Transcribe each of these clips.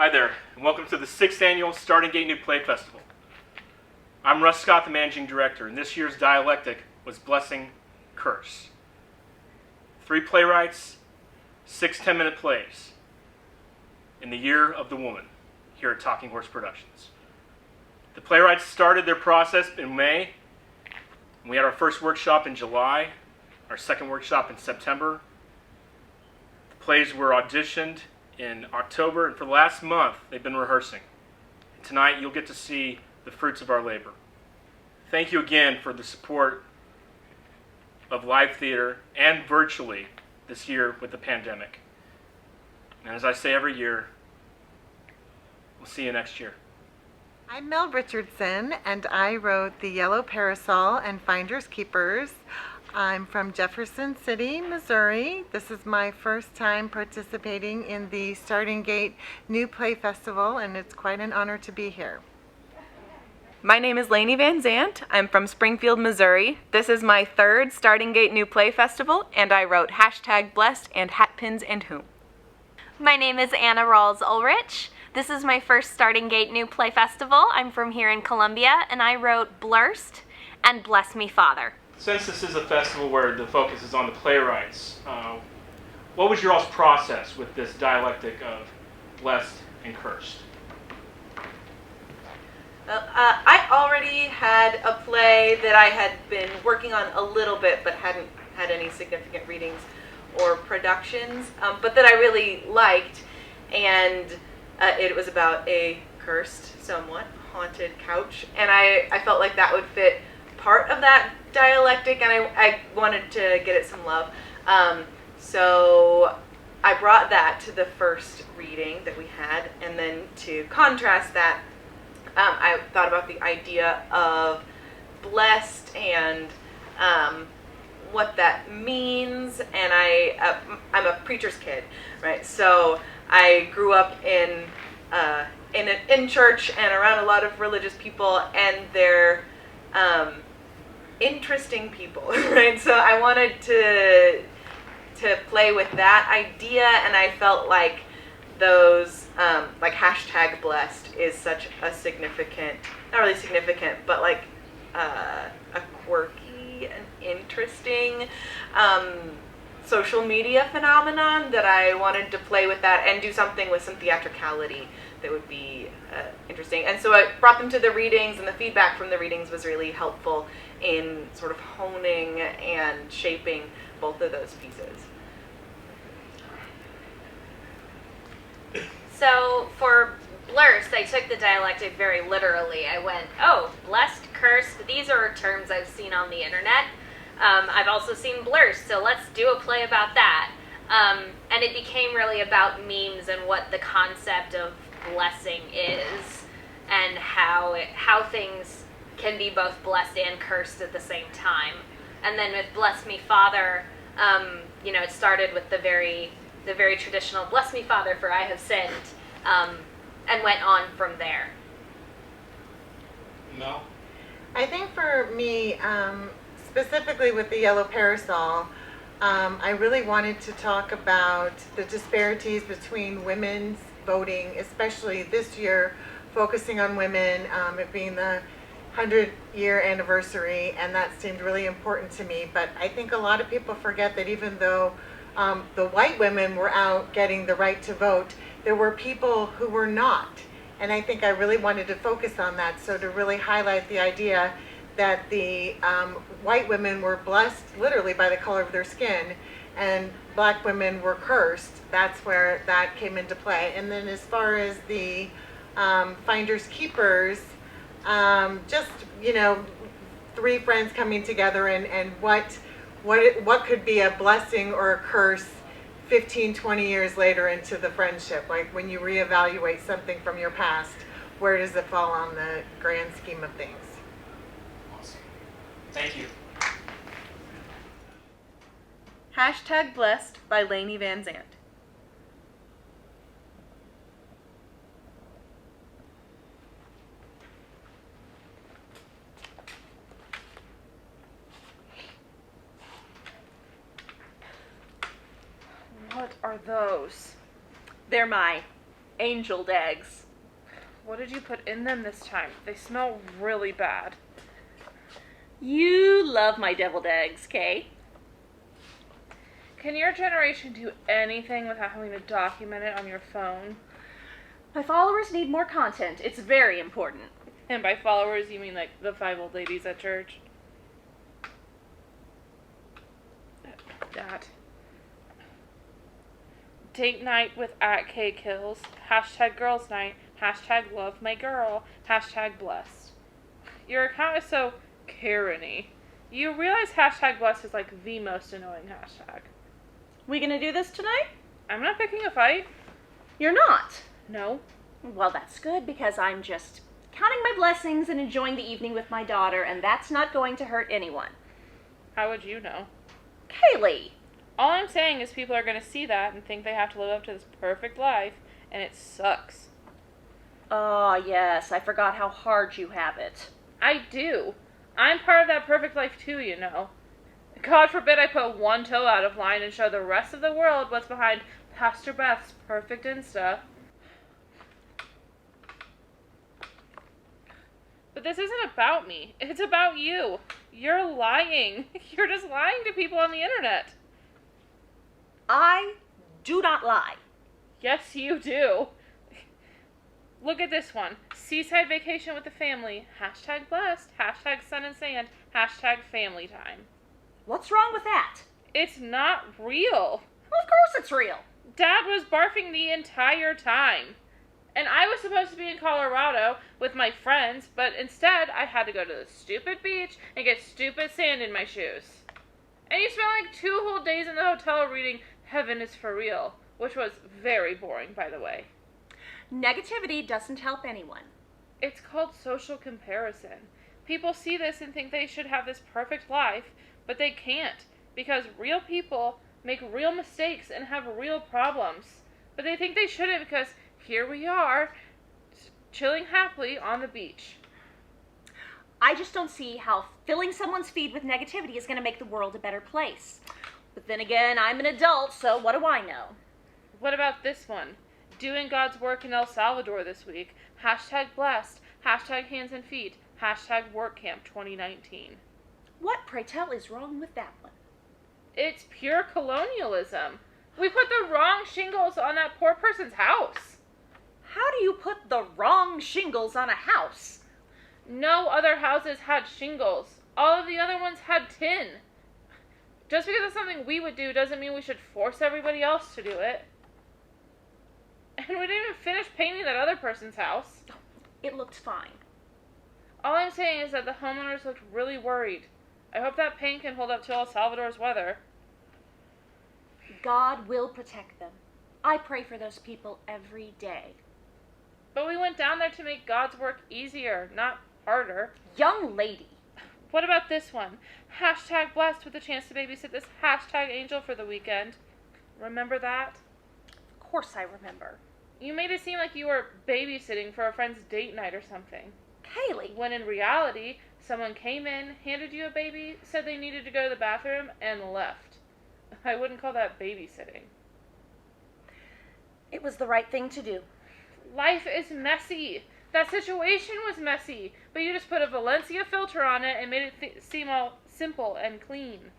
Hi there, and welcome to the 6th Annual Starting Gate New Play Festival. I'm Russ Scott, the Managing Director, and this year's dialectic was Blessing, Curse. 3 playwrights, 6 10-minute plays in the Year of the Woman here at Talking Horse Productions. The playwrights started their process in May, and we had our first workshop in July, our second workshop in September. The plays were auditioned in October, and for the last month they've been rehearsing. Tonight you'll get to see the fruits of our labor. Thank you again for the support of live theater and virtually this year with the pandemic. And as I say every year, we'll see you next year. I'm Melle Richardson, and I wrote The Yellow Parasol and Finders Keepers. I'm from Jefferson City, Missouri. This is my first time participating in the Starting Gate New Play Festival, and it's quite an honor to be here. My name is Lainie Vansant. I'm from Springfield, Missouri. This is my 3rd Starting Gate New Play Festival, and I wrote #Blessed and Hatpins and Whom. My name is Ralls-Ulrich. This is my first Starting Gate New Play Festival. I'm from here in Columbia, and I wrote Blurst and Bless Me Father. Since this is a festival where the focus is on the playwrights, what was your all's process with this dialectic of blessed and cursed? I already had a play that I had been working on a little bit but hadn't had any significant readings or productions, but that I really liked, and it was about a cursed, somewhat haunted couch, and I felt like that would fit part of that dialectic, and I wanted to get it some love. So I brought that to the first reading that we had, and then to contrast that, I thought about the idea of blessed and what that means, and I'm a preacher's kid, right? So I grew up in church and around a lot of religious people, and they're interesting people, right? So I wanted to play with that idea, and I felt like those like #blessed is such a significant, not really significant, but like a quirky and interesting social media phenomenon that I wanted to play with that and do something with some theatricality that would be interesting. And so I brought them to the readings, and the feedback from the readings was really helpful in sort of honing and shaping both of those pieces. So for Blurst, I took the dialectic very literally. I went, oh, blessed, cursed, these are terms I've seen on the internet. I've also seen Blurst, so let's do a play about that. And it became really about memes and what the concept of blessing is, and how things can be both blessed and cursed at the same time. And then with Bless Me Father, it started with the very traditional Bless Me Father, for I have sinned, and went on from there. No. I think for me, specifically with the Yellow Parasol, I really wanted to talk about the disparities between women's voting, especially this year, focusing on women, it being the 100-year anniversary, and that seemed really important to me. But I think a lot of people forget that even though the white women were out getting the right to vote, there were people who were not. And I think I really wanted to focus on that, so to really highlight the idea that the white women were blessed literally by the color of their skin, and black women were cursed. That's where that came into play. And then as far as the Finders Keepers, just 3 friends coming together, and what could be a blessing or a curse 15, 20 years later into the friendship. Like when you reevaluate something from your past, where does it fall on the grand scheme of things? Awesome. Thank you. #Blessed by Lainie Vansant. What are those? They're my Angel eggs. What did you put in them this time? They smell really bad. You love my deviled eggs, Kay. Can your generation do anything without having to document it on your phone? My followers need more content. It's very important. And by followers, you mean like the 5 old ladies at church? That. Date night with @KKills. #girls night. #love my girl. #blessed. Your account is so Karen-y. You realize #blessed is like the most annoying hashtag. We gonna do this tonight? I'm not picking a fight. You're not. No. Well, that's good because I'm just counting my blessings and enjoying the evening with my daughter, and that's not going to hurt anyone. How would you know? Kaylee! All I'm saying is people are going to see that and think they have to live up to this perfect life, and it sucks. Oh, yes, I forgot how hard you have it. I do. I'm part of that perfect life too, you know. God forbid I put one toe out of line and show the rest of the world what's behind Pastor Beth's perfect Insta. But this isn't about me. It's about you. You're lying. You're just lying to people on the internet. I do not lie. Yes, you do. Look at this one. Seaside vacation with the family. #blessed. #sun and sand. #family time. What's wrong with that? It's not real. Well, of course it's real. Dad was barfing the entire time. And I was supposed to be in Colorado with my friends, but instead I had to go to the stupid beach and get stupid sand in my shoes. And you spent like 2 whole days in the hotel reading Heaven is for Real, which was very boring, by the way. Negativity doesn't help anyone. It's called social comparison. People see this and think they should have this perfect life, but they can't, because real people make real mistakes and have real problems. But they think they shouldn't because here we are, chilling happily on the beach. I just don't see how filling someone's feed with negativity is going to make the world a better place. But then again, I'm an adult, so what do I know? What about this one? Doing God's work in El Salvador this week. #blessed. #hands and feet. #workcamp 2019. What, pray tell, is wrong with that one? It's pure colonialism. We put the wrong shingles on that poor person's house. How do you put the wrong shingles on a house? No other houses had shingles. All of the other ones had tin. Just because it's something we would do doesn't mean we should force everybody else to do it. And we didn't even finish painting that other person's house. It looked fine. All I'm saying is that the homeowners looked really worried. I hope that paint can hold up to El Salvador's weather. God will protect them. I pray for those people every day. But we went down there to make God's work easier, not harder. Young lady. What about this one? #blessed with a chance to babysit this #angel for the weekend. Remember that? Of course I remember. You made it seem like you were babysitting for a friend's date night or something. Kaylee. When in reality, someone came in, handed you a baby, said they needed to go to the bathroom, and left. I wouldn't call that babysitting. It was the right thing to do. Life is messy. That situation was messy, but you just put a Valencia filter on it and made it seem all simple and clean.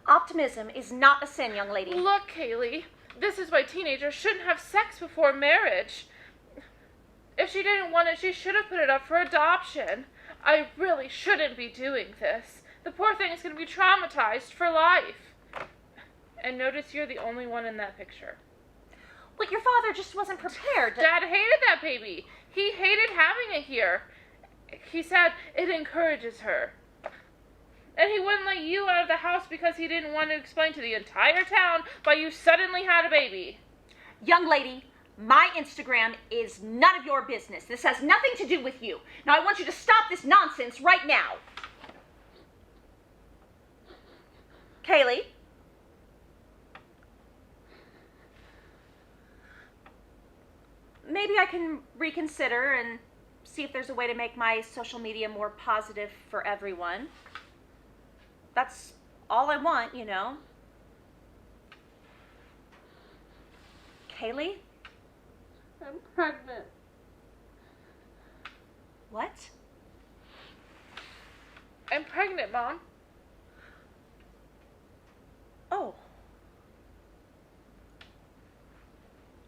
Optimism is not a sin, young lady. Look, Kaylee, this is why teenagers shouldn't have sex before marriage. If she didn't want it, she should have put it up for adoption. I really shouldn't be doing this. The poor thing is going to be traumatized for life. And notice you're the only one in that picture. But your father just wasn't prepared. Dad hated that baby. He hated having it here. He said it encourages her. And he wouldn't let you out of the house because he didn't want to explain to the entire town why you suddenly had a baby. Young lady, my Instagram is none of your business. This has nothing to do with you. Now I want you to stop this nonsense right now. Kaylee? Maybe I can reconsider and see if there's a way to make my social media more positive for everyone. That's all I want, you know. Kaylee? I'm pregnant. What? I'm pregnant, Mom. Oh.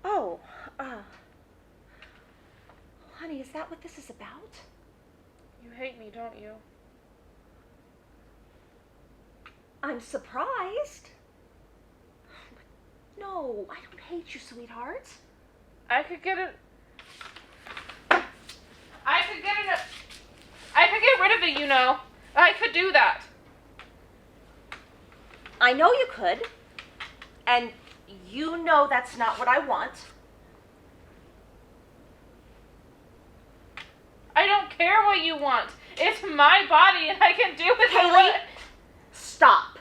Oh, honey, is that what this is about? You hate me, don't you? I'm surprised. No, I don't hate you, sweetheart. I could get rid of it, you know. I could do that. I know you could. And you know that's not what I want. I don't care what you want. It's my body and I can do with it Haley, what... stop.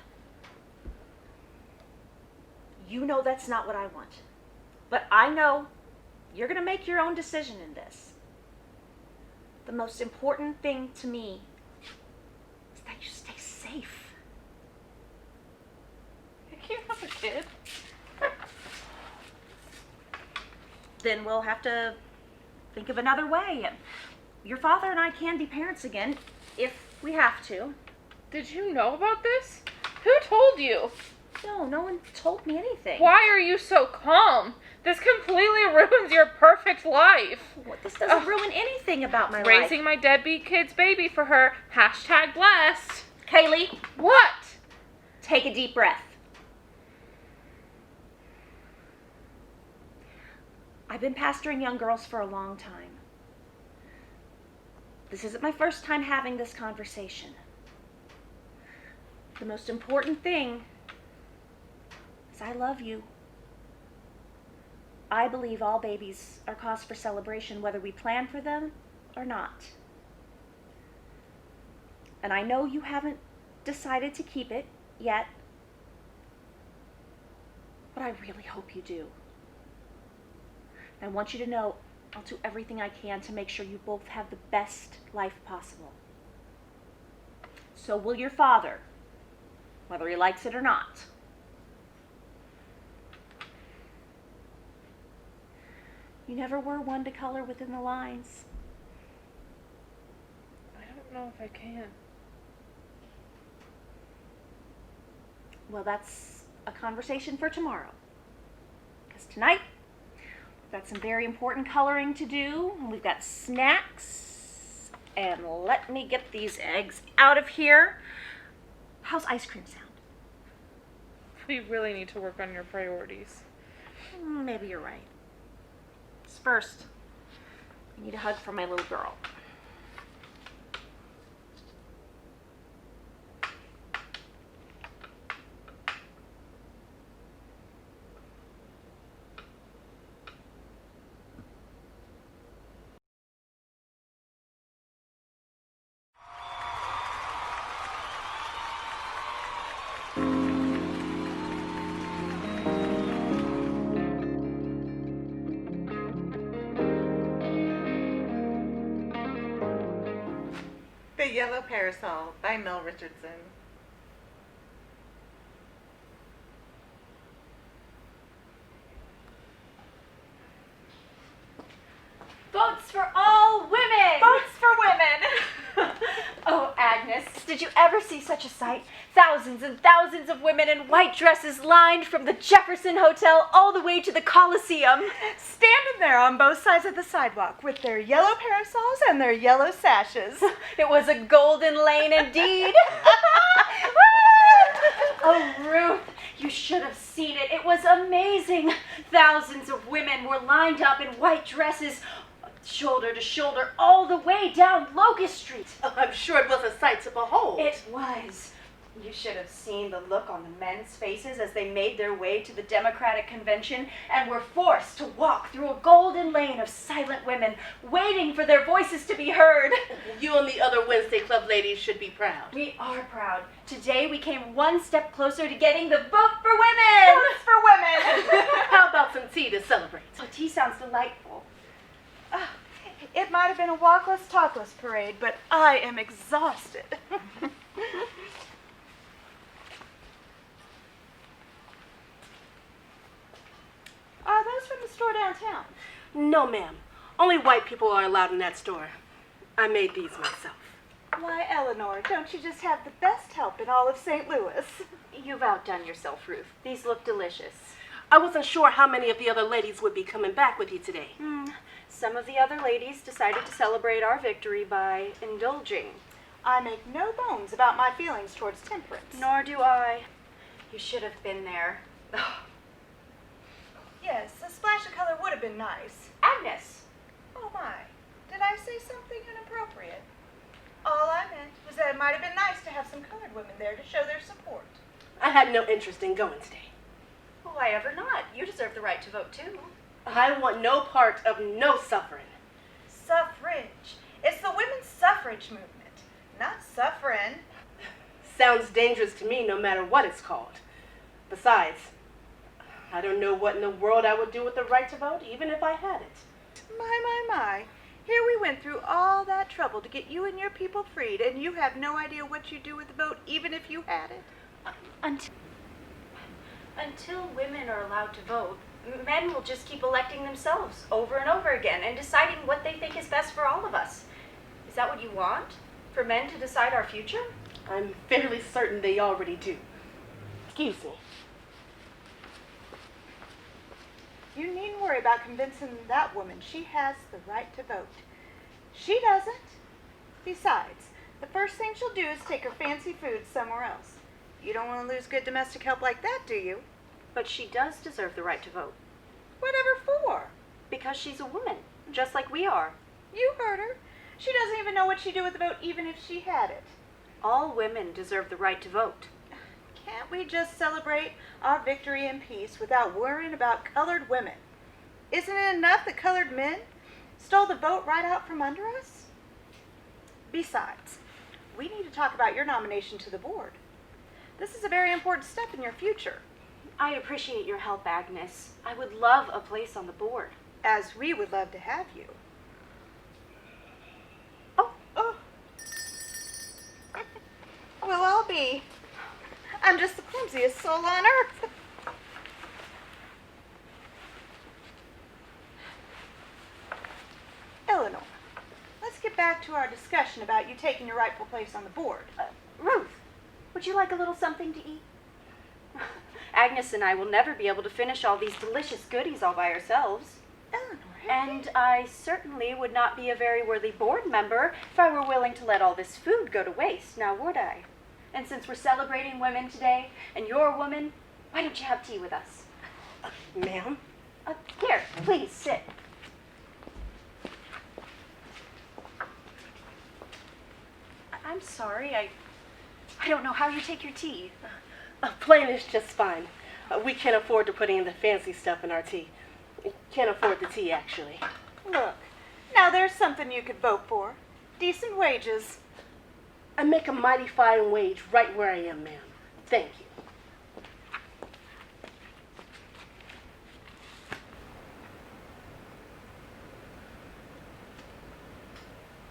You know that's not what I want. But I know you're going to make your own decision in this. The most important thing to me is that you stay safe. I can't have a kid. Then we'll have to think of another way. Your father and I can be parents again, if we have to. Did you know about this? Who told you? No one told me anything. Why are you so calm? This completely ruins your perfect life. What, this doesn't ruin anything about my life. Raising my deadbeat kid's baby for her. # blessed. Kaylee, What? take a deep breath. I've been pastoring young girls for a long time. This isn't my first time having this conversation. The most important thing is I love you. I believe all babies are cause for celebration, whether we plan for them or not. And I know you haven't decided to keep it yet, but I really hope you do. I want you to know I'll do everything I can to make sure you both have the best life possible. So will your father, whether he likes it or not. You never were one to color within the lines. I don't know if I can. Well, that's a conversation for tomorrow. Because tonight, we've got some very important coloring to do. We've got snacks. And let me get these eggs out of here. How's ice cream sound? We really need to work on your priorities. Maybe you're right. First, I need a hug from my little girl. The Yellow Parasol by Melle Richardson. Votes for all women! Votes for women! Oh, Agnes, did you ever see such a sight? Thousands and thousands of women in white dresses lined from the Jefferson Hotel all the way to the Coliseum. Standing there on both sides of the sidewalk with their yellow parasols and their yellow sashes. It was a golden lane indeed. Oh, Ruth, you should have seen it. It was amazing. Thousands of women were lined up in white dresses, shoulder to shoulder, all the way down Locust Street. Oh, I'm sure it was a sight to behold. It was. You should have seen the look on the men's faces as they made their way to the Democratic Convention and were forced to walk through a golden lane of silent women, waiting for their voices to be heard. You and the other Wednesday Club ladies should be proud. We are proud. Today we came one step closer to getting the vote for women. Votes for women! How about some tea to celebrate? Oh, tea sounds delightful. It might have been a walkless, talkless parade, but I am exhausted. Are those from the store downtown. No, ma'am. Only white people are allowed in that store. I made these myself. Why, Eleanor, don't you just have the best help in all of St. Louis? You've outdone yourself, Ruth. These look delicious. I wasn't sure how many of the other ladies would be coming back with you today. Some of the other ladies decided to celebrate our victory by indulging. I make no bones about my feelings towards temperance. Nor do I. You should have been there. Yes, a splash of color would have been nice. Agnes! Oh my, did I say something inappropriate? All I meant was that it might have been nice to have some colored women there to show their support. I had no interest in going today. Why ever not? You deserve the right to vote, too. I want no part of no suffering. Suffrage. It's the women's suffrage movement, not suffering. Sounds dangerous to me no matter what it's called. Besides, I don't know what in the world I would do with the right to vote, even if I had it. My. Here we went through all that trouble to get you and your people freed, and you have no idea what you'd do with the vote, even if you had it. Until women are allowed to vote, men will just keep electing themselves over and over again and deciding what they think is best for all of us. Is that what you want? For men to decide our future? I'm fairly certain they already do. Excuse me. You needn't worry about convincing that woman. She has the right to vote. She doesn't. Besides, the first thing she'll do is take her fancy food somewhere else. You don't want to lose good domestic help like that, do you? But she does deserve the right to vote. Whatever for? Because she's a woman, just like we are. You heard her. She doesn't even know what she'd do with the vote, even if she had it. All women deserve the right to vote. Can't we just celebrate our victory in peace without worrying about colored women? Isn't it enough that colored men stole the vote right out from under us? Besides, we need to talk about your nomination to the board. This is a very important step in your future, I appreciate your help, Agnes. I would love a place on the board. as we would love to have you. Oh. Well, I'll be. I'm just the clumsiest soul on earth. Eleanor, let's get back to our discussion about you taking your rightful place on the board. Ruth, would you like a little something to eat? Agnes and I will never be able to finish all these delicious goodies all by ourselves. Eleanor, And I certainly would not be a very worthy board member if I were willing to let all this food go to waste, now would I? And since we're celebrating women today, and you're a woman, why don't you have tea with us? Ma'am? Here, please, sit. I'm sorry, I don't know how you take your tea. Plain is just fine. We can't afford to put in the fancy stuff in our tea. Can't afford the tea, actually. look, now there's something you could vote for. Decent wages. I make a mighty fine wage right where I am, ma'am. Thank you.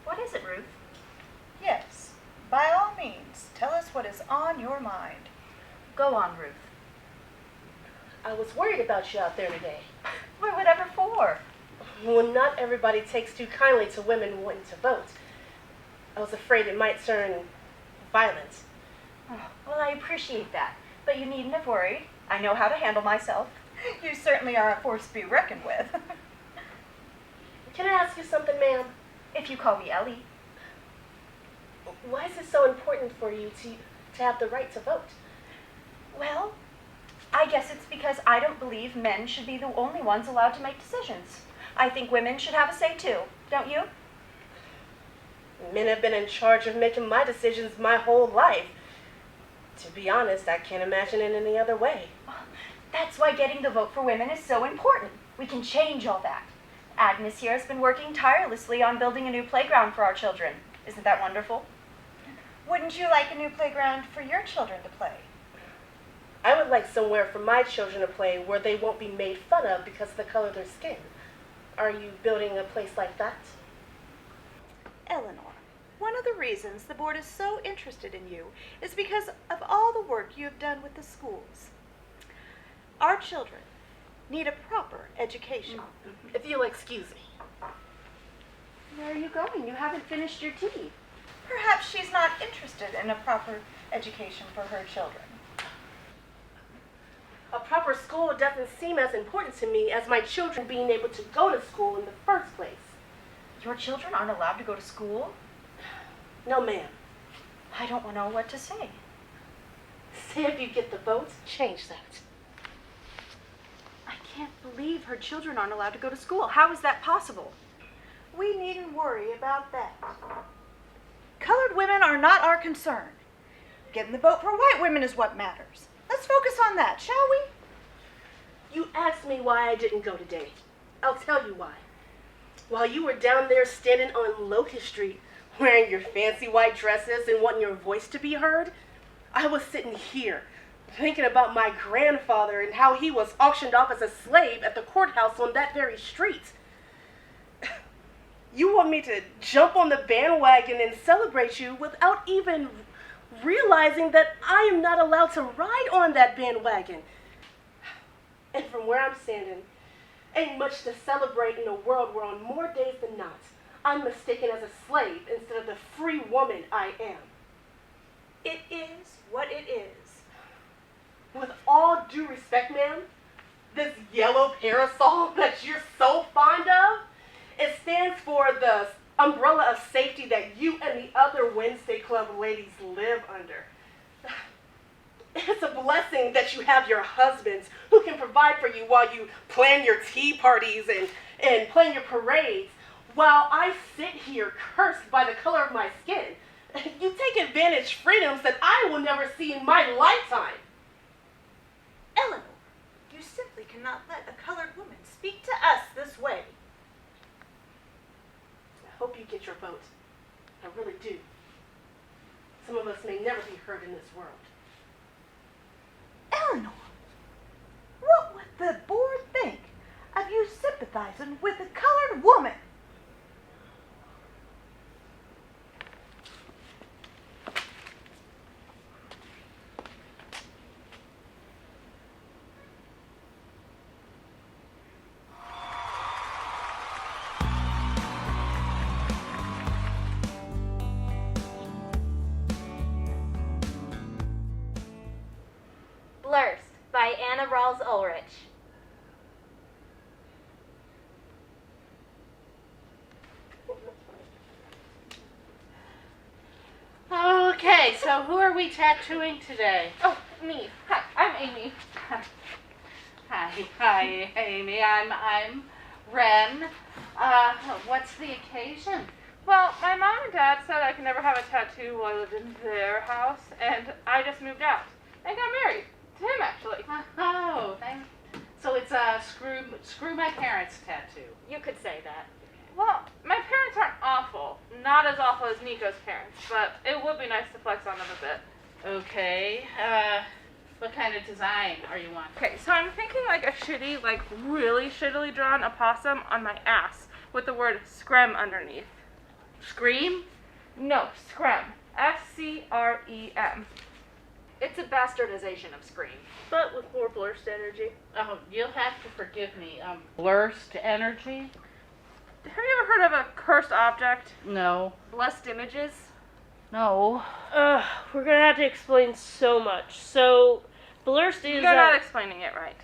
What is it, Ruth? Yes, by all means, tell us what is on your mind. Go on, Ruth. I was worried about you out there today. Well, whatever for? Well, not everybody takes too kindly to women wanting to vote. I was afraid it might turn violent. Well, I appreciate that, but you needn't have worried. I know how to handle myself. You certainly are a force to be reckoned with. Can I ask you something, ma'am? If you call me Ellie. Why is it so important for you to have the right to vote? Well, I guess it's because I don't believe men should be the only ones allowed to make decisions. I think women should have a say too, don't you? Men have been in charge of making my decisions my whole life. To be honest, I can't imagine it any other way. That's why getting the vote for women is so important. We can change all that. Agnes here has been working tirelessly on building a new playground for our children. Isn't that wonderful? Wouldn't you like a new playground for your children to play? I would like somewhere for my children to play where they won't be made fun of because of the color of their skin. Are you building a place like that? Eleanor, one of the reasons the board is so interested in you is because of all the work you have done with the schools. Our children need a proper education. If you'll excuse me. Where are you going? You haven't finished your tea. Perhaps she's not interested in a proper education for her children. A proper school doesn't seem as important to me as my children being able to go to school in the first place. Your children aren't allowed to go to school? No, ma'am. I don't know what to say. Say if you get the votes, change that. I can't believe her children aren't allowed to go to school. How is that possible? We needn't worry about that. Colored women are not our concern. Getting the vote for white women is what matters. Let's focus on that, shall we? You asked me why I didn't go today. I'll tell you why. While you were down there standing on Locust Street, wearing your fancy white dresses and wanting your voice to be heard, I was sitting here, thinking about my grandfather and how he was auctioned off as a slave at the courthouse on that very street. You want me to jump on the bandwagon and celebrate you without even realizing that I am not allowed to ride on that bandwagon. And from where I'm standing, ain't much to celebrate in a world where on more days than not, I'm mistaken as a slave instead of the free woman I am. It is what it is. With all due respect, ma'am, this yellow parasol that you're so fond of, it stands for the umbrella of safety that you and the other Wednesday Club ladies live under. It's a blessing that you have your husbands who can provide for you while you plan your tea parties and plan your parades, while I sit here cursed by the color of my skin. You take advantage freedoms that I will never see in my lifetime. Eleanor, you simply cannot let a colored woman speak to us this way. I hope you get your vote. I really do. Some of us may never be heard in this world. Eleanor, what would the board think of you sympathizing with a colored woman? Blurst by Ralls-Ulrich. Okay, so who are we tattooing today? Oh, me. Hi, I'm Amy. Hi, Amy. I'm Ren. What's the occasion? Well, my mom and dad said I could never have a tattoo while I lived in their house, and I just moved out and got married to him, actually. Oh, so it's a screw my parents tattoo. You could say that. Well, my parents aren't awful. Not as awful as Nico's parents, but it would be nice to flex on them a bit. Okay. What kind of design are you wanting? Okay, so I'm thinking like a shitty, like really shittily drawn opossum on my ass with the word screm underneath. Scream? No, screm. S-C-R-E-M. It's a bastardization of Scream. But with more blurst energy. Oh, you'll have to forgive me. Blurst energy? Have you ever heard of a cursed object? No. Blessed images? No. We're gonna have to explain so much. So, blurst is. You're not explaining it right.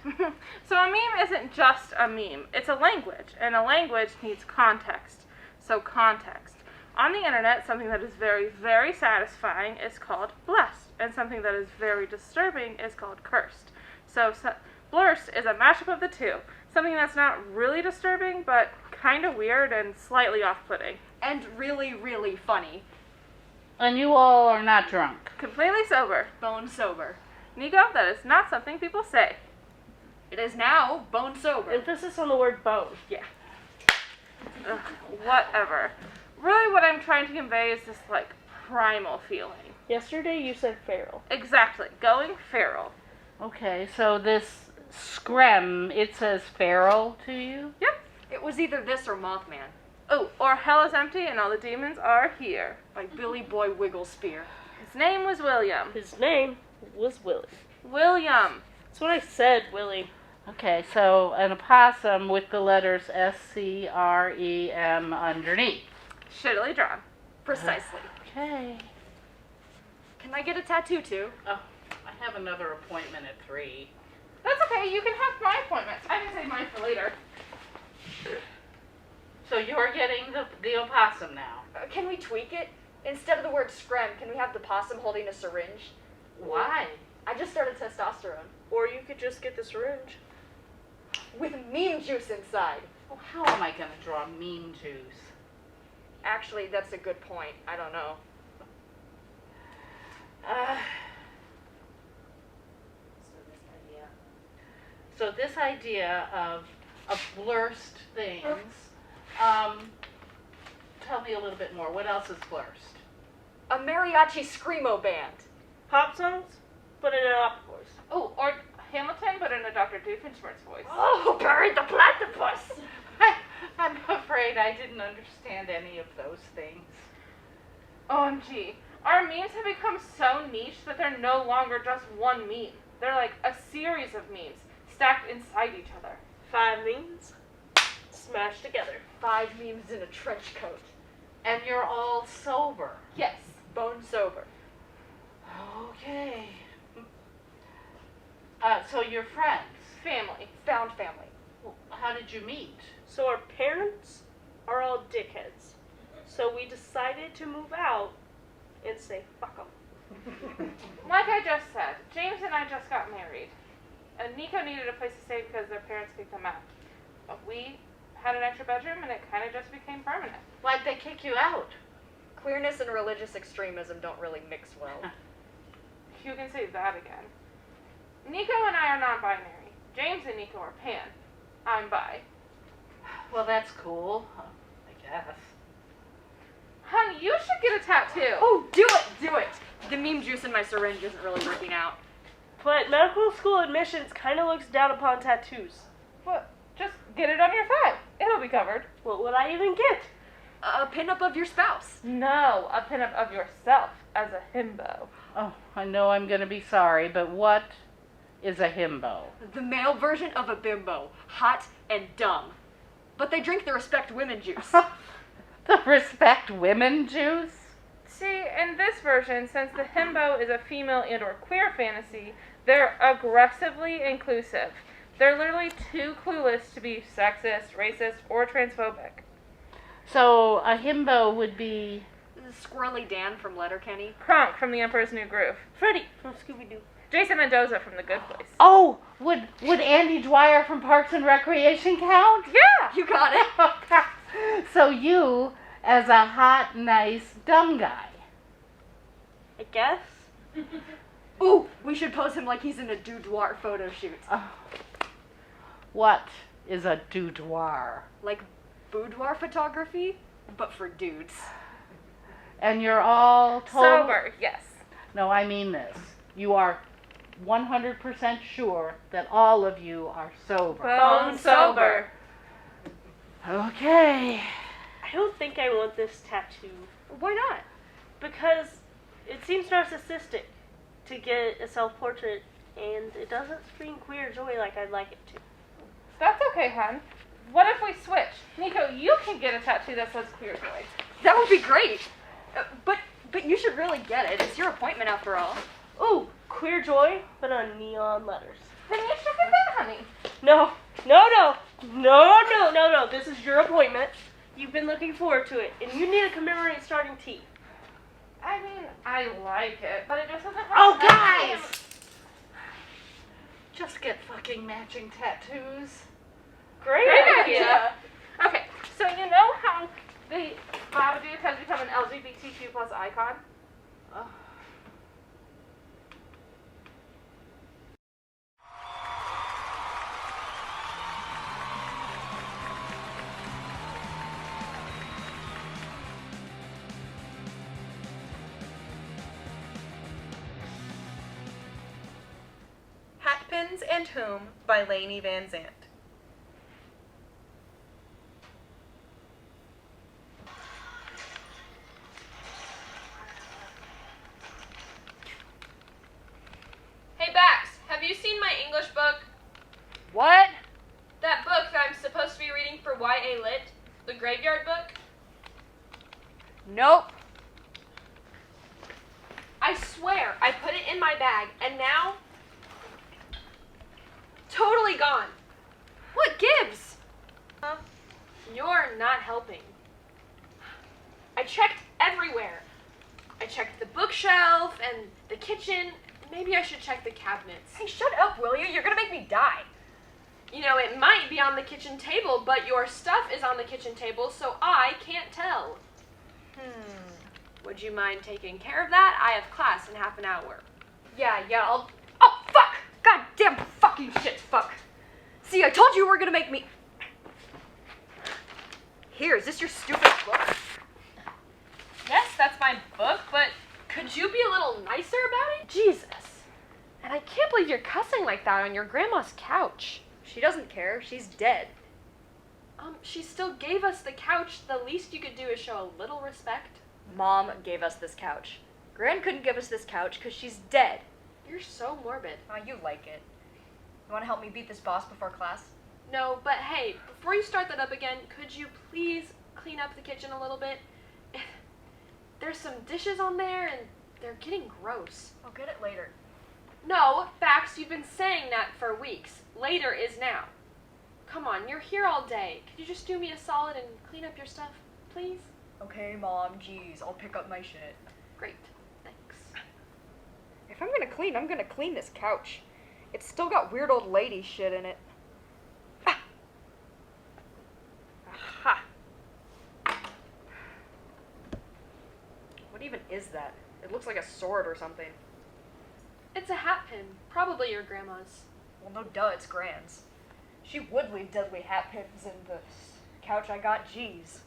So a meme isn't just a meme. It's a language, and a language needs context. So context. On the internet, something that is very, very satisfying is called blessed, and something that is very disturbing is called cursed. So blurst is a mashup of the two. Something that's not really disturbing, but kind of weird and slightly off-putting. And really, really funny. And you all are not drunk. Completely sober. Bone sober. Nico, that is not something people say. It is now bone sober. Emphasis on the word bone. Yeah. Ugh, whatever. Really what I'm trying to convey is this, like, primal feeling. Yesterday you said feral. Exactly. Going feral. Okay, so this screm, it says feral to you? Yep. It was either this or Mothman. Oh, or hell is empty and all the demons are here. By Billy Boy Wigglespear. His name was William. His name was Willie. William. That's what I said, Willie. Okay, so an opossum with the letters SCREM underneath. Shittily drawn. Precisely. Okay. Can I get a tattoo too? Oh, I have another appointment at 3. That's okay, you can have my appointments. I can save mine for later. So you're getting the opossum now. Can we tweak it? Instead of the word screm, can we have the possum holding a syringe? Why? I just started testosterone. Or you could just get the syringe. With meme juice inside. Well, how am I going to draw meme juice? Actually, that's a good point. I don't know. So this idea of blurst things, tell me a little bit more. What else is blurst? A mariachi screamo band. Pop songs, but in an opera voice. Oh, or Hamilton, but in a Dr. Doofenshmirtz voice. Oh, buried the platypus. I'm afraid I didn't understand any of those things. OMG. Our memes have become so niche that they're no longer just one meme. They're like a series of memes stacked inside each other. 5 memes smashed together. 5 memes in a trench coat. And you're all sober. Yes. Bone sober. Okay. So you're friends. Family. Found family. How did you meet? So our parents are all dickheads. So we decided to move out and say, fuck them. Like I just said, James and I just got married. And Nico needed a place to stay because their parents kicked him out. But we had an extra bedroom and it kind of just became permanent. Why'd they kick you out? Queerness and religious extremism don't really mix well. You can say that again. Nico and I are non-binary. James and Nico are pan. I'm bi. Well, that's cool, I guess. Honey, you should get a tattoo. Oh, do it! Do it! The meme juice in my syringe isn't really working out. But medical school admissions kind of looks down upon tattoos. What? Just get it on your thigh. It'll be covered. What would I even get? A pinup of your spouse. No, a pinup of yourself as a himbo. Oh, I know I'm going to be sorry, but what is a himbo? The male version of a bimbo. Hot and dumb. But they drink the respect women juice. The respect women juice? See, in this version, since the himbo is a female and or queer fantasy, they're aggressively inclusive. They're literally too clueless to be sexist, racist, or transphobic. So a himbo would be... Squirrely Dan from Letterkenny. Kronk from The Emperor's New Groove. Freddy from Scooby-Doo. Jason Mendoza from The Good Place. Oh, would Andy Dwyer from Parks and Recreation count? Yeah! You got it. So you, as a hot, nice, dumb guy. I guess. Ooh, we should pose him like he's in a boudoir photo shoot. What is a boudoir? Like boudoir photography, but for dudes. And you're all Sober, yes. No, I mean this. You are 100% sure that all of you are sober. Bone sober. Okay. I don't think I want this tattoo. Why not? Because it seems narcissistic to get a self-portrait, and it doesn't scream queer joy like I'd like it to. That's okay, hon. What if we switch? Nico, you can get a tattoo that says queer joy. That would be great. But you should really get it. It's your appointment after all. Ooh, queer joy, but on neon letters. Then you should get that, honey. No. This is your appointment. You've been looking forward to it, and you need to commemorate starting T. I mean, I like it, but it just doesn't have Oh, to have guys! Just get fucking matching tattoos. Great idea. Okay, so you know how the Babadook has become an LGBTQ plus icon? Oh. Hatpins and Whom by Lainie Vansant. Hey Bax, have you seen my English book? What? Hey, Lit, the graveyard book? Nope. I swear, I put it in my bag, and now... totally gone. What gives? You're not helping. I checked everywhere. I checked the bookshelf and the kitchen. Maybe I should check the cabinets. Hey, shut up, will you? You're gonna make me die. You know, it might be on the kitchen table, but your stuff is on the kitchen table, so I can't tell. Would you mind taking care of that? I have class in half an hour. Yeah, I'll... Oh, fuck! Goddamn fucking shit, fuck. See, I told you were gonna make me... Here, is this your stupid book? Yes, that's my book, but could you be a little nicer about it? Jesus. And I can't believe you're cussing like that on your grandma's couch. She doesn't care. She's dead. She still gave us the couch. The least you could do is show a little respect. Mom gave us this couch. Gran couldn't give us this couch because she's dead. You're so morbid. Oh, you like it. You want to help me beat this boss before class? No, but hey, before you start that up again, could you please clean up the kitchen a little bit? There's some dishes on there and they're getting gross. I'll get it later. No, Bax, you've been saying that for weeks. Later is now. Come on, you're here all day. Could you just do me a solid and clean up your stuff, please? Okay, Mom, jeez, I'll pick up my shit. Great, thanks. If I'm gonna clean, I'm gonna clean this couch. It's still got weird old lady shit in it. Ah. Aha. What even is that? It looks like a sword or something. It's a hat pin, probably your grandma's. Well, no duh, it's Gran's. She would leave deadly hat pins in the couch I got, jeez.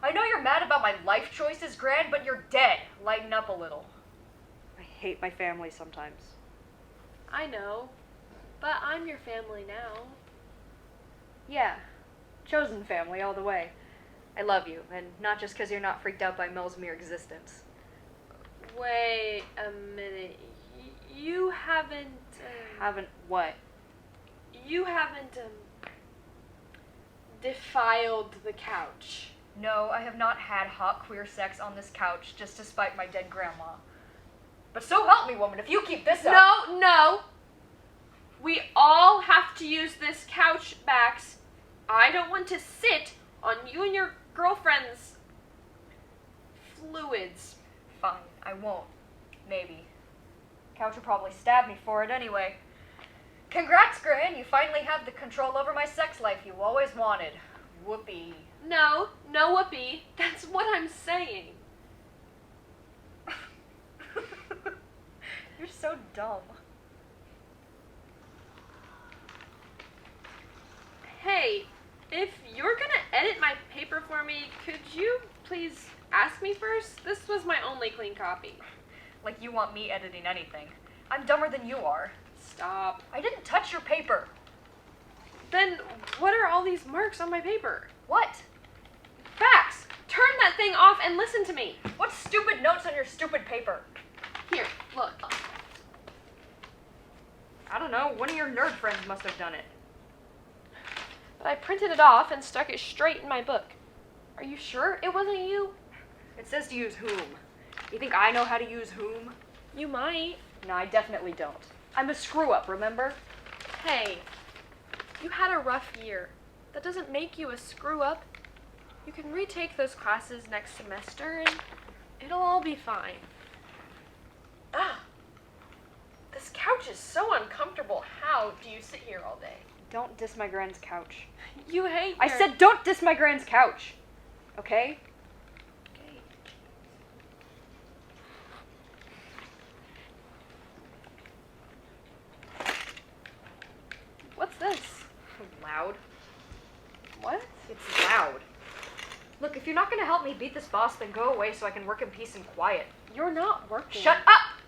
I know you're mad about my life choices, Gran, but you're dead. Lighten up a little. I hate my family sometimes. I know, but I'm your family now. Yeah, chosen family all the way. I love you, and not just because you're not freaked out by Mel's mere existence. Wait a minute. You haven't... Haven't what? You haven't, defiled the couch. No, I have not had hot queer sex on this couch just to spite my dead grandma. But so help me, woman, if you keep this up... No! We all have to use this couch, Bax. I don't want to sit on you and your girlfriend's fluids. Fine, I won't. Maybe. Couch will probably stab me for it anyway. Congrats, Gran, you finally have the control over my sex life you always wanted. Whoopee. No whoopee. That's what I'm saying. You're so dumb. Hey, if you're gonna edit my paper for me, could you please ask me first? This was my only clean copy. Like you want me editing anything. I'm dumber than you are. Stop. I didn't touch your paper. Then what are all these marks on my paper? What? Bax, turn that thing off and listen to me. What stupid notes on your stupid paper? Here, look. I don't know, one of your nerd friends must have done it. But I printed it off and stuck it straight in my book. Are you sure it wasn't you? It says to use whom. You think I know how to use whom? You might. No, I definitely don't. I'm a screw-up, remember? Hey, you had a rough year. That doesn't make you a screw-up. You can retake those classes next semester and it'll all be fine. Ah, this couch is so uncomfortable. How do you sit here all day? Don't diss my Gran's couch. You hate I said don't diss my Gran's couch. Okay? Okay. What's this? Loud. What? It's loud. Look, if you're not gonna help me beat this boss, then go away so I can work in peace and quiet. You're not working. Shut up!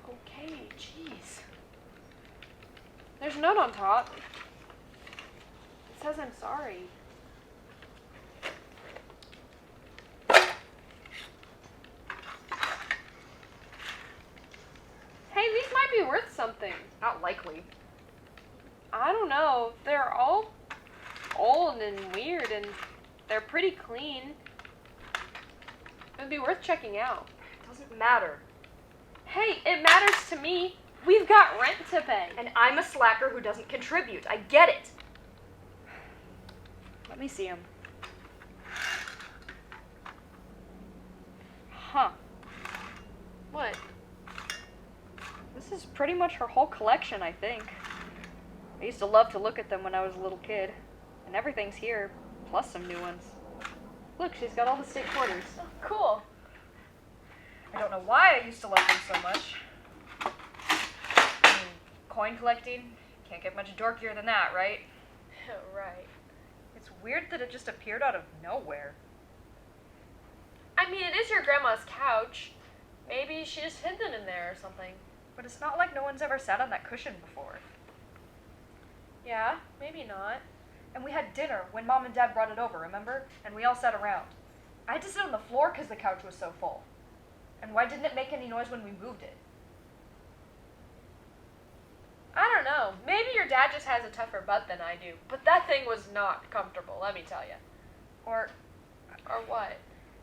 Okay, jeez. There's a note on top. It says I'm sorry. Hey, these might be worth something. Not likely. I don't know. They're all old old and weird, and they're pretty clean. It'd be worth checking out. It doesn't matter. Hey, it matters to me. We've got rent to pay. And I'm a slacker who doesn't contribute. I get it. Let me see him. Huh. What? This is pretty much her whole collection, I think. I used to love to look at them when I was a little kid. And everything's here, plus some new ones. Look, she's got all the state quarters. Oh, cool. I don't know why I used to love them so much. I mean, coin collecting, can't get much dorkier than that, right? Right. It's weird that it just appeared out of nowhere. I mean, it is your grandma's couch. Maybe she just hid them in there or something. But it's not like no one's ever sat on that cushion before. Yeah, maybe not. And we had dinner when Mom and Dad brought it over, remember? And we all sat around. I had to sit on the floor because the couch was so full. And why didn't it make any noise when we moved it? I don't know. Maybe your dad just has a tougher butt than I do. But that thing was not comfortable, let me tell you. Or what?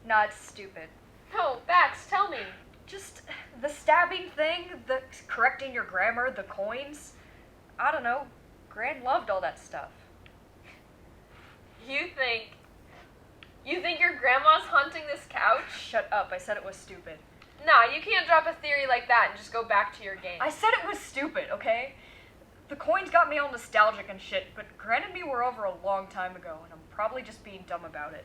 nah, it's stupid. No, Bax, tell me. Just the stabbing thing, the correcting your grammar, the coins. I don't know. Gran loved all that stuff. You think your grandma's haunting this couch? Shut up, I said it was stupid. Nah, you can't drop a theory like that and just go back to your game. I said it was stupid, okay? The coins got me all nostalgic and shit, but Gran and me were over a long time ago, and I'm probably just being dumb about it.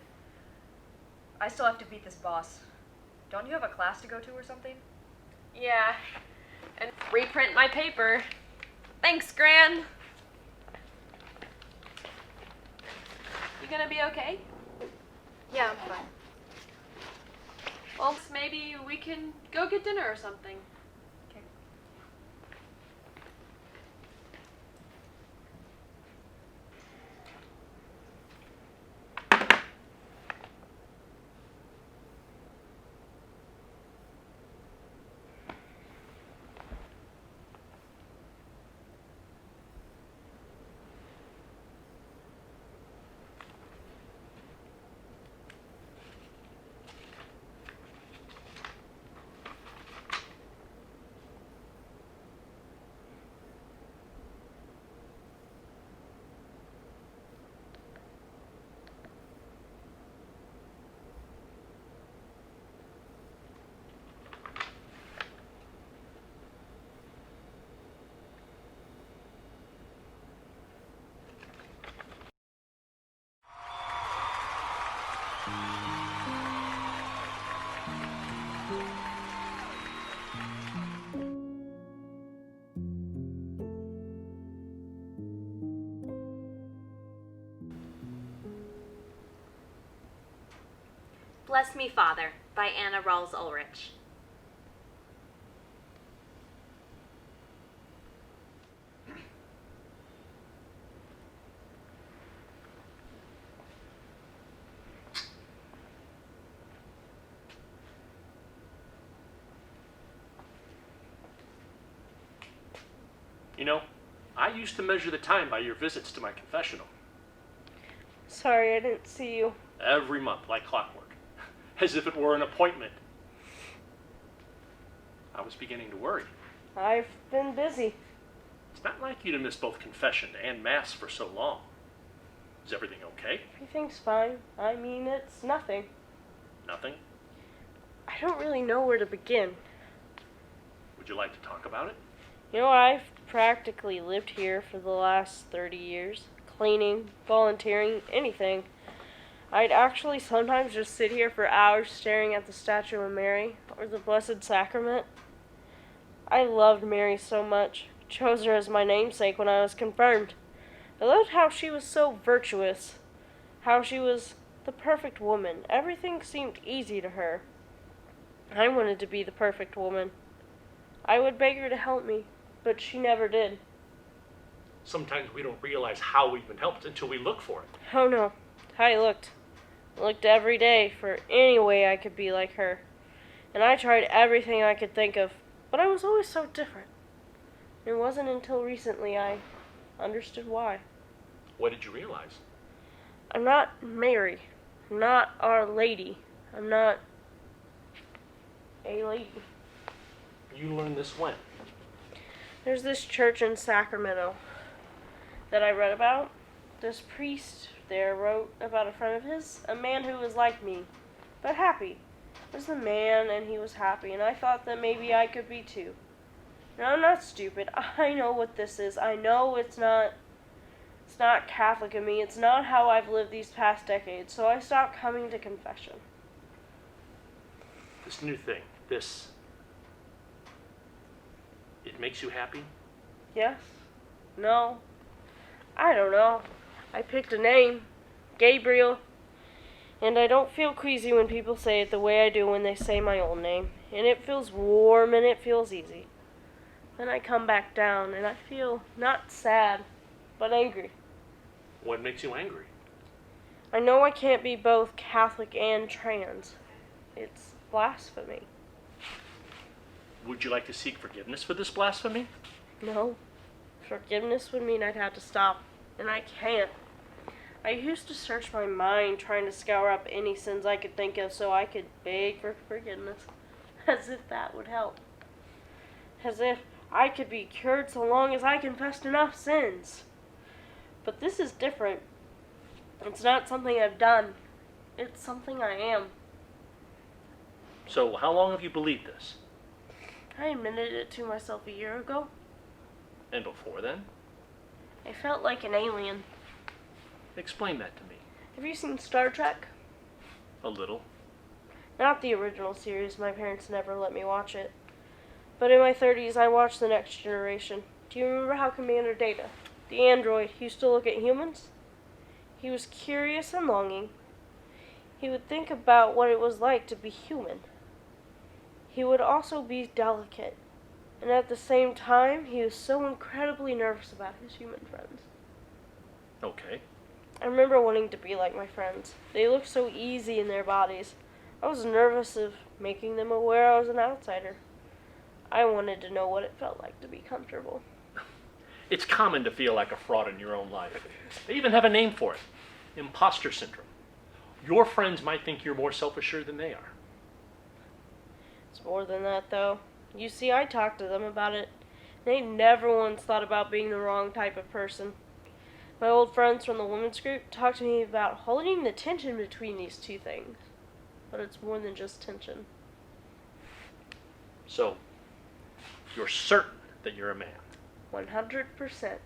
I still have to beat this boss. Don't you have a class to go to or something? Yeah, and reprint my paper. Thanks, Gran. You gonna be okay? Yeah, I'm fine. Well, maybe we can go get dinner or something. Okay. Bless Me, Father by Anna Ralls-Ulrich. You know, I used to measure the time by your visits to my confessional. Sorry, I didn't see you. Every month, like clockwork. As if it were an appointment. I was beginning to worry. I've been busy. It's not like you to miss both confession and mass for so long. Is everything okay? Everything's fine. I mean, it's nothing. Nothing? I don't really know where to begin. Would you like to talk about it? You know, I've practically lived here for the last 30 years. Cleaning, volunteering, anything. I'd actually sometimes just sit here for hours staring at the statue of Mary or the Blessed Sacrament. I loved Mary so much. Chose her as my namesake when I was confirmed. I loved how she was so virtuous. How she was the perfect woman. Everything seemed easy to her. I wanted to be the perfect woman. I would beg her to help me, but she never did. Sometimes we don't realize how we've been helped until we look for it. Oh no, I looked. I looked every day for any way I could be like her. And I tried everything I could think of, but I was always so different. It wasn't until recently I understood why. What did you realize? I'm not Mary. I'm not Our Lady. I'm not a lady. You learned this when? There's this church in Sacramento that I read about. This priest there wrote about a friend of his, a man who was like me, but happy. He was a man and he was happy, and I thought that maybe I could be too. No, I'm not stupid. I know what this is. I know it's not Catholic of me. It's not how I've lived these past decades, so I stopped coming to confession. This new thing, it makes you happy? Yes? No? I don't know. I picked a name. Gabriel. And I don't feel queasy when people say it the way I do when they say my old name. And it feels warm and it feels easy. Then I come back down and I feel not sad, but angry. What makes you angry? I know I can't be both Catholic and trans. It's blasphemy. Would you like to seek forgiveness for this blasphemy? No. Forgiveness would mean I'd have to stop, and I can't. I used to search my mind trying to scour up any sins I could think of so I could beg for forgiveness, as if that would help. As if I could be cured so long as I confessed enough sins. But this is different. It's not something I've done. It's something I am. So, how long have you believed this? I admitted it to myself a year ago. And before then? I felt like an alien. Explain that to me. Have you seen Star Trek? A little. Not the original series. My parents never let me watch it. But in my 30s, I watched The Next Generation. Do you remember how Commander Data, the android, used to look at humans? He was curious and longing. He would think about what it was like to be human. He would also be delicate. And at the same time, he was so incredibly nervous about his human friends. Okay. I remember wanting to be like my friends. They looked so easy in their bodies. I was nervous of making them aware I was an outsider. I wanted to know what it felt like to be comfortable. It's common to feel like a fraud in your own life. They even have a name for it. Imposter syndrome. Your friends might think you're more self-assured than they are. It's more than that, though. You see, I talked to them about it. They never once thought about being the wrong type of person. My old friends from the women's group talked to me about holding the tension between these two things. But it's more than just tension. So, you're certain that you're a man? 100%.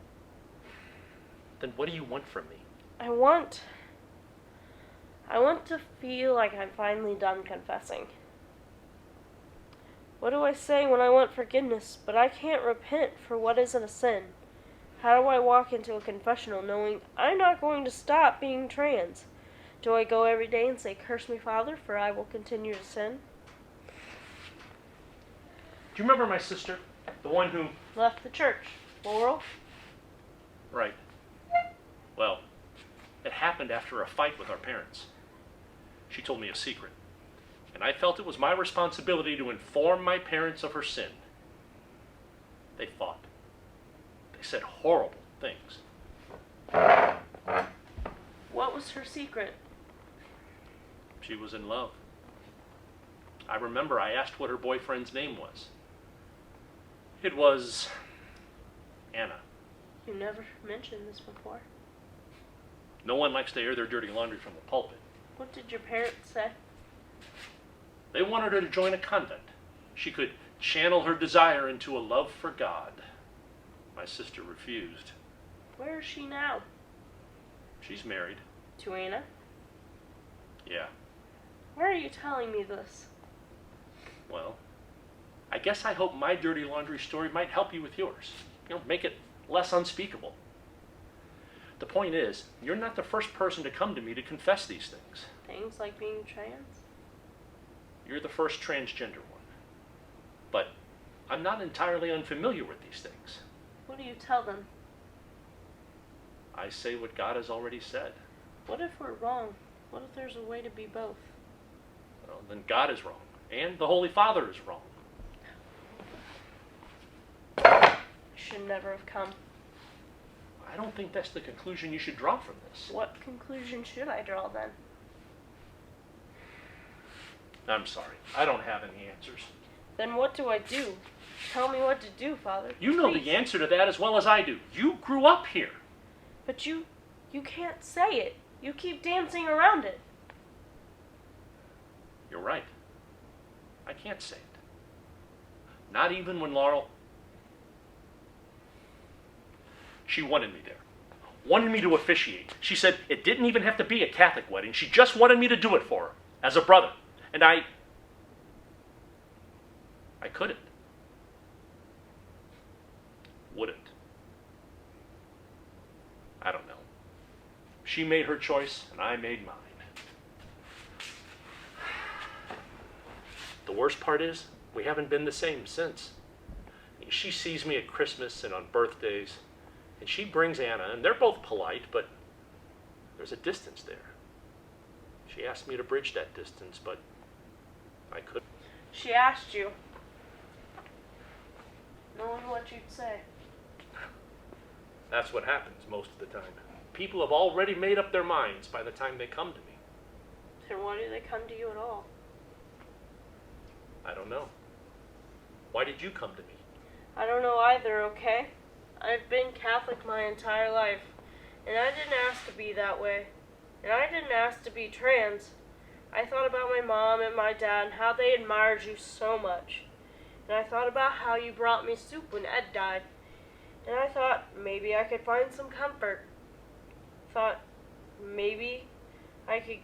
Then what do you want from me? I want to feel like I'm finally done confessing. What do I say when I want forgiveness, but I can't repent for what isn't a sin? How do I walk into a confessional knowing I'm not going to stop being trans? Do I go every day and say, "Curse me, Father, for I will continue to sin"? Do you remember my sister? The one who... Left the church. Laurel? Right. Well, it happened after a fight with our parents. She told me a secret, and I felt it was my responsibility to inform my parents of her sin. They fought. They said horrible things. What was her secret? She was in love. I remember I asked what her boyfriend's name was. It was Anna. You never mentioned this before. No one likes to air their dirty laundry from the pulpit. What did your parents say? They wanted her to join a convent. She could channel her desire into a love for God. My sister refused. Where is she now? She's married. To Anna? Yeah. Why are you telling me this? Well, I guess I hope my dirty laundry story might help you with yours. Make it less unspeakable. The point is, you're not the first person to come to me to confess these things. Things like being trans? You're the first transgender one. But I'm not entirely unfamiliar with these things. What do you tell them? I say what God has already said. What if we're wrong? What if there's a way to be both? Well, then God is wrong, and the Holy Father is wrong. I should never have come. I I don't think that's the conclusion you should draw from this. What conclusion should I draw then? I'm sorry. I don't have any answers. Then what do I do? Tell me what to do, Father. You know Please. the answer to that as well as I do. You grew up here. But you can't say it. You keep dancing around it. You're right. I can't say it. Not even when Laurel... She wanted me there. Wanted me to officiate. She said it didn't even have to be a Catholic wedding. She just wanted me to do it for her, as a brother. And I couldn't. Wouldn't. I don't know. She made her choice, and I made mine. The worst part is, we haven't been the same since. She sees me at Christmas and on birthdays, and she brings Anna, and they're both polite, but there's a distance there. She asked me to bridge that distance, but I couldn't. She asked you. Knowing what you'd say. That's what happens most of the time. People have already made up their minds by the time they come to me. Then why do they come to you at all? I don't know. Why did you come to me? I don't know either, okay? I've been Catholic my entire life, and I didn't ask to be that way. And I didn't ask to be trans. I thought about my mom and my dad and how they admired you so much. And I thought about how you brought me soup when Ed died. And I thought maybe I could find some comfort. Thought maybe I could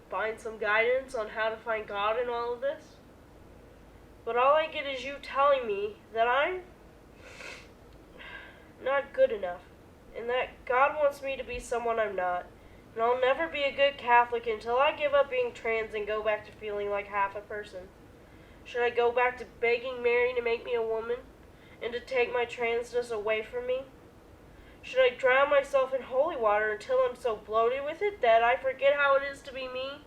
find some guidance on how to find God in all of this. But all I get is you telling me that I'm not good enough, and that God wants me to be someone I'm not. And I'll never be a good Catholic until I give up being trans and go back to feeling like half a person. Should I go back to begging Mary to make me a woman, and to take my transness away from me? Should I drown myself in holy water until I'm so bloated with it that I forget how it is to be me?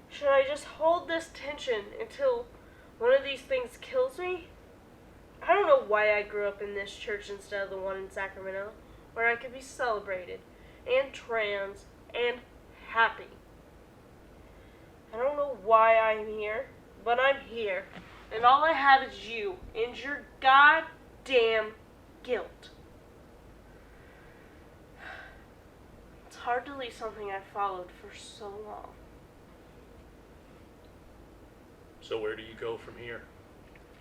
Should I just hold this tension until one of these things kills me? I don't know why I grew up in this church instead of the one in Sacramento, where I could be celebrated, and trans, and happy. I don't know why I'm here, but I'm here, and all I have is you, and your goddamn guilt. It's hard to leave something I followed for so long. So where do you go from here?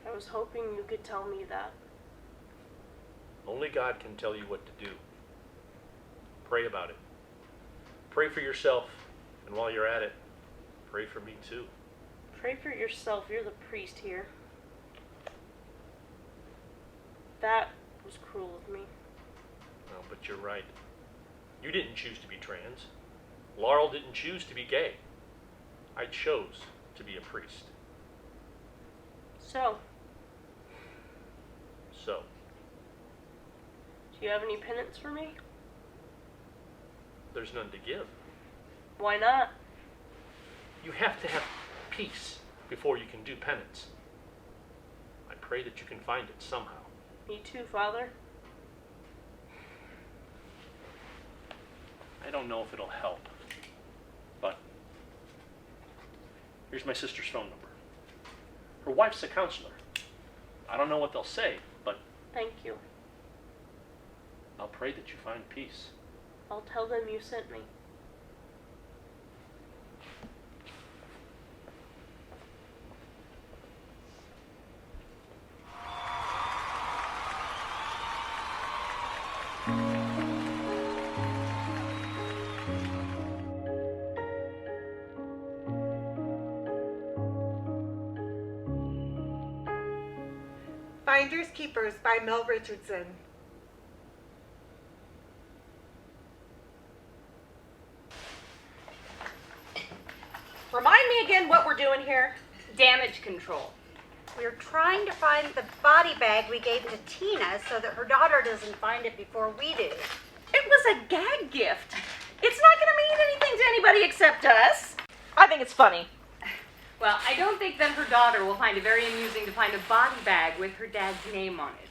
I was hoping you could tell me that. Only God can tell you what to do. Pray about it. Pray for yourself, and while you're at it, pray for me too. Pray for yourself. You're the priest here. That was cruel of me. No, but you're right. You didn't choose to be trans. Laurel didn't choose to be gay. I chose to be a priest. So, So, do you have any penance for me? there's none to give. Why not? You have to have peace before you can do penance. I pray that you can find it somehow. Me too, Father. I don't know if it'll help, but here's my sister's phone number. Her wife's a counselor. I don't know what they'll say, but Thank you. I'll pray that you find peace. I'll tell them you sent me. Finders Keepers by Melle Richardson. Remind me again what we're doing here. Damage control. We're trying to find the body bag we gave to Tina so that her daughter doesn't find it before we do. It was a gag gift. It's not going to mean anything to anybody except us. I think it's funny. Well, I don't think that her daughter will find it very amusing to find a body bag with her dad's name on it.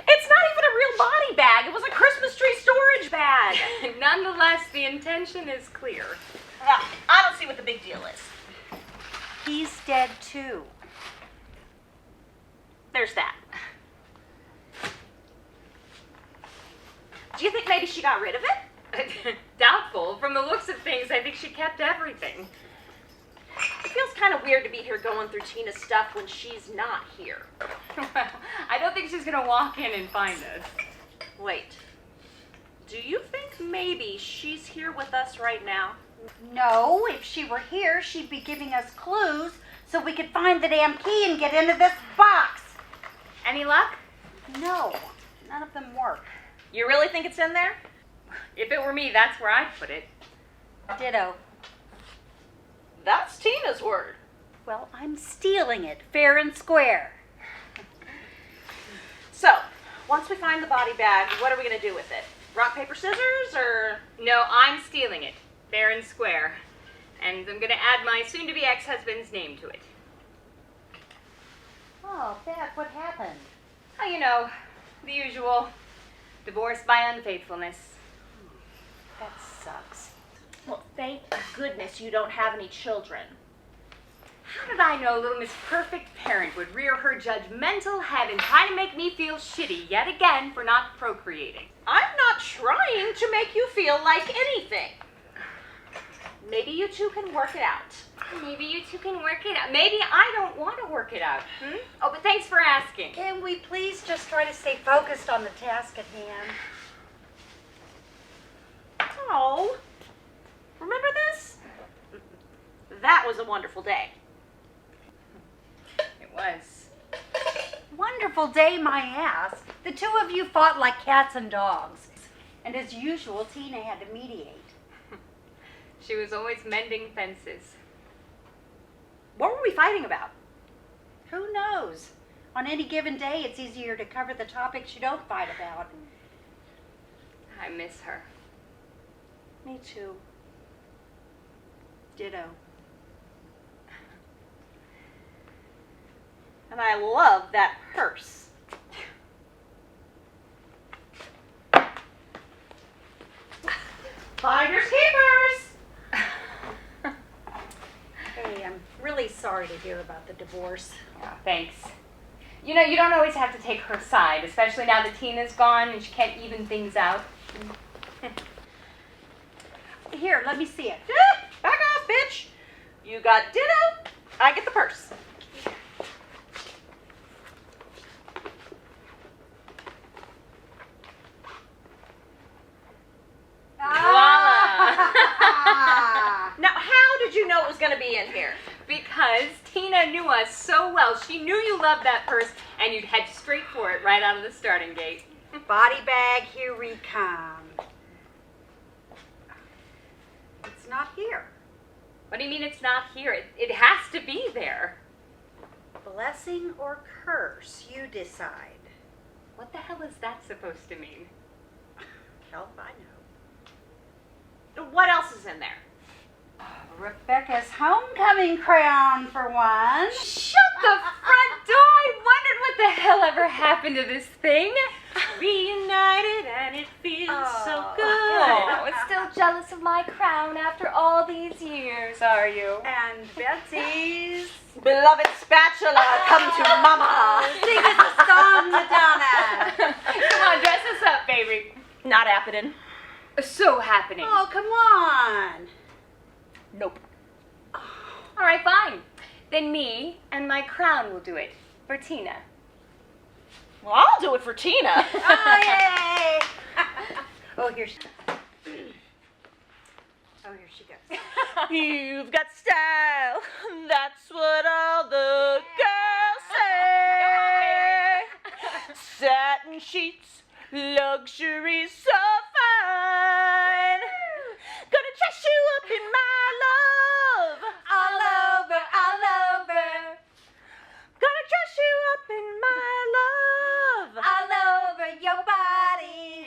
It's not even a real body bag. It was a Christmas tree storage bag. Nonetheless, the intention is clear. I don't see what the big deal is. He's dead too. There's that. Do you think maybe she got rid of it? Doubtful. From the looks of things, I think she kept everything. It feels kind of weird to be here going through Tina's stuff when she's not here. Well, I don't think she's gonna walk in and find us. Wait. Do you think maybe she's here with us right now? No, if she were here, she'd be giving us clues so we could find the damn key and get into this box. Any luck? No, none of them work. You really think it's in there? If it were me, that's where I'd put it. Ditto. That's Tina's word. Well, I'm stealing it, fair and square. So, once we find the body bag, what are we going to do with it? Rock, paper, scissors, or? No, I'm stealing it. Fair and square. And I'm gonna add my soon-to-be ex-husband's name to it. Oh, Beth, what happened? Oh, you know, the usual. Divorced by unfaithfulness. That sucks. Well, thank goodness you don't have any children. How did I know little Miss Perfect Parent would rear her judgmental head and try to make me feel shitty yet again for not procreating? I'm not trying to make you feel like anything. Maybe you two can work it out. Maybe you two can work it out. Maybe I don't want to work it out. Oh, but thanks for asking. Can we please just try to stay focused on the task at hand? Oh, remember this? That was a wonderful day. It was. Wonderful day, my ass. The two of you fought like cats and dogs. And as usual, Tina had to mediate. She was always mending fences. What were we fighting about? Who knows? On any given day, it's easier to cover the topics you don't fight about. I miss her. Me too. Ditto. And I love that purse. Finders keepers! Hey, I'm really sorry to hear about the divorce. Yeah, thanks. You know, you don't always have to take her side, especially now that Tina's gone and she can't even things out. Here, let me see it. Back off, bitch! You got ditto, I get the purse. Now, how did you know it was going to be in here? Because Tina knew us so well. She knew you loved that purse, and you'd head straight for it right out of the starting gate. Body bag, here we come. It's not here. What do you mean it's not here? It has to be there. Blessing or curse, you decide. What the hell is that supposed to mean? Hell if I know. What else is in there? Rebecca's homecoming crown, for one. Shut the front door! I wondered what the hell ever happened to this thing. Reunited and it feels so good. Oh, it's still jealous of my crown after all these years, are you? And Betsy's beloved spatula, come to mama. Sing us a song, Madonna. Come on, dress us up, baby. Not happening. So happening. Oh, come on. Nope. All right, fine. Then me and my crown will do it for Tina. Well, I'll do it for Tina. Oh, yay. Oh, here she goes. You've got style. That's what all the girls say. Satin sheets, luxury so fine. Gonna dress you up in my love. All over, all over. Gonna dress you up in my love. All over your body.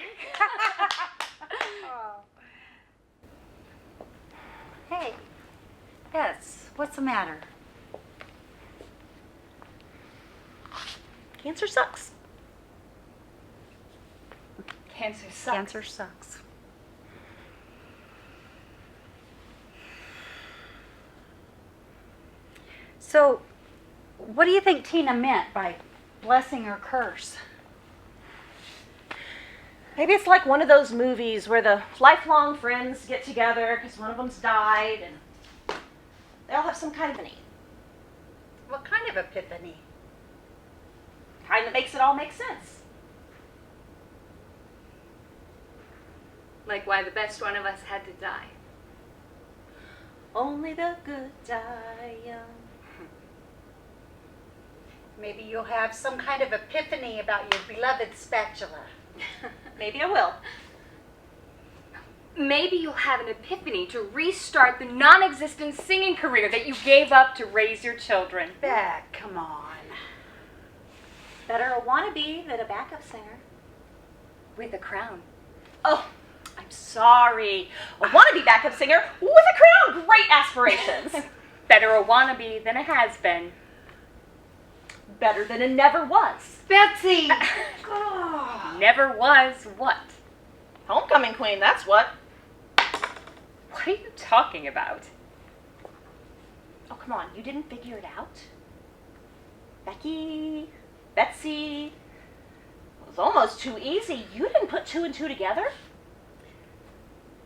Oh. Hey, Bess, what's the matter? Cancer sucks. cancer sucks. Cancer sucks. So, what do you think Tina meant by blessing or curse? Maybe it's like one of those movies where the lifelong friends get together because one of them's died and they all have some kind of an What kind of epiphany? kind that makes it all make sense. Like why the best one of us had to die. Only the good die young. Maybe you'll have some kind of epiphany about your beloved spatula. Maybe I will. Maybe you'll have an epiphany to restart the non-existent singing career that you gave up to raise your children. Beck, come on. Better a wannabe than a backup singer. With a crown. Oh, I'm sorry. A wannabe backup singer with a crown. Great aspirations. Better a wannabe than a has-been. Better than a never was. Betsy! Never was what? Homecoming queen, that's what. What are you talking about? Oh, come on. You didn't figure it out? Betsy. It was almost too easy. You didn't put two and two together.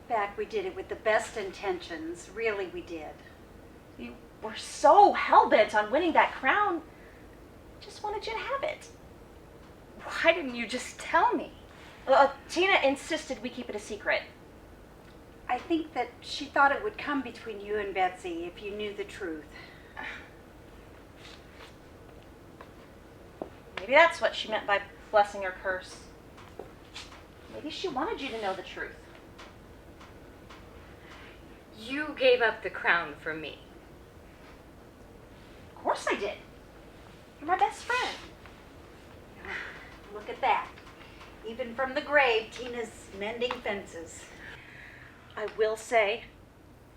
Beck, we did it with the best intentions. Really, we did. You were so hell-bent on winning that crown. Just wanted you to have it. Why didn't you just tell me? Tina insisted we keep it a secret. I think that she thought it would come between you and Betsy if you knew the truth. Maybe that's what she meant by blessing or curse. Maybe she wanted you to know the truth. You gave up the crown for me. Of course I did. You're my best friend. Look at that. Even from the grave, Tina's mending fences. I will say,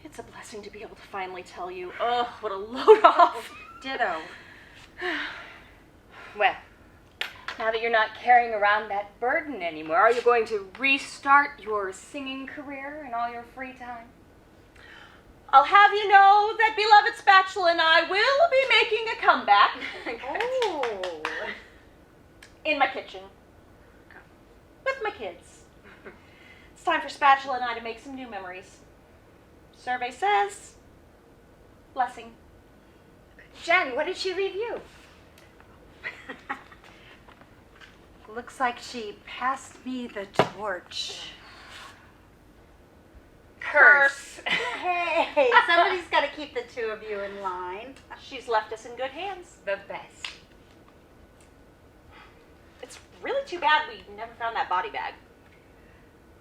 it's a blessing to be able to finally tell you. Oh, what a load off. Ditto. Well, now that you're not carrying around that burden anymore, are you going to restart your singing career in all your free time? I'll have you know that beloved Spatula and I will be making a comeback. Oh. In my kitchen. With my kids. It's time for Spatula and I to make some new memories. Survey says, blessing. Jen, what did she leave you? Looks like she passed me the torch. Curse. Hey, somebody's got to keep the two of you in line. She's left us in good hands. The best. It's really too bad we never found that body bag.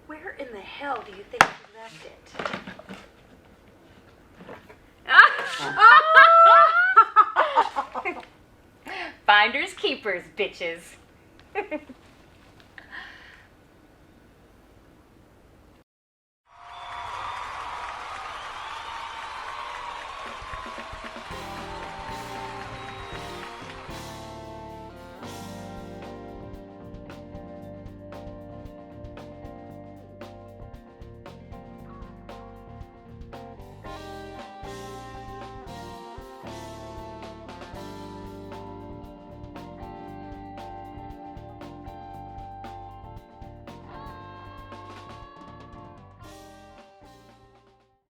Where in the hell do you think you left it? Finders keepers, bitches.